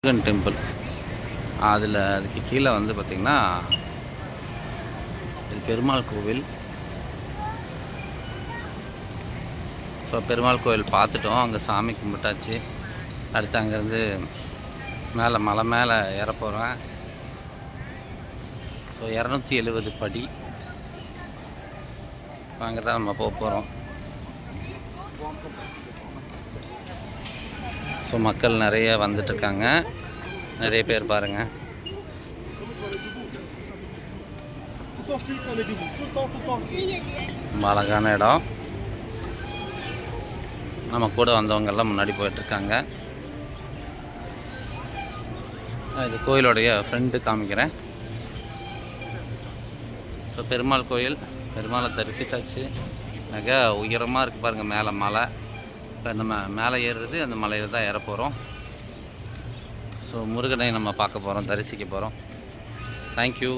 Murugan temple. அதுக்கு கீழே வந்து பார்த்திங்கன்னா இது பெருமாள் கோவில். ஸோ பெருமாள் கோவில் பார்த்துட்டோம், அங்கே சாமி கும்பிட்டாச்சு. அடுத்து அங்கேருந்து மலை மேலே ஏற போகிறேன். ஸோ 270 படி அங்கே தான் நம்ம போக போகிறோம். ஸோ மக்கள் நிறைய வந்துட்டுருக்காங்க, நிறைய பேர் பாருங்கள். ரொம்ப அழகான இடம். நம்ம கூட வந்தவங்கெல்லாம் முன்னாடி போயிட்டுருக்காங்க. இது கோயிலுடைய ஃப்ரெண்டு காமிக்கிறேன். ஸோ பெருமாள் கோயில், பெருமாளை தரிசிச்சாச்சு. மிக உயரமாக இருக்குது பாருங்கள் மேலே மலை. இப்போ நம்ம மேலே ஏறுறது அந்த மலையில் தான் ஏற போகிறோம். ஸோ முருகனை நம்ம பார்க்க போகிறோம், தரிசிக்க போகிறோம். தேங்க்யூ.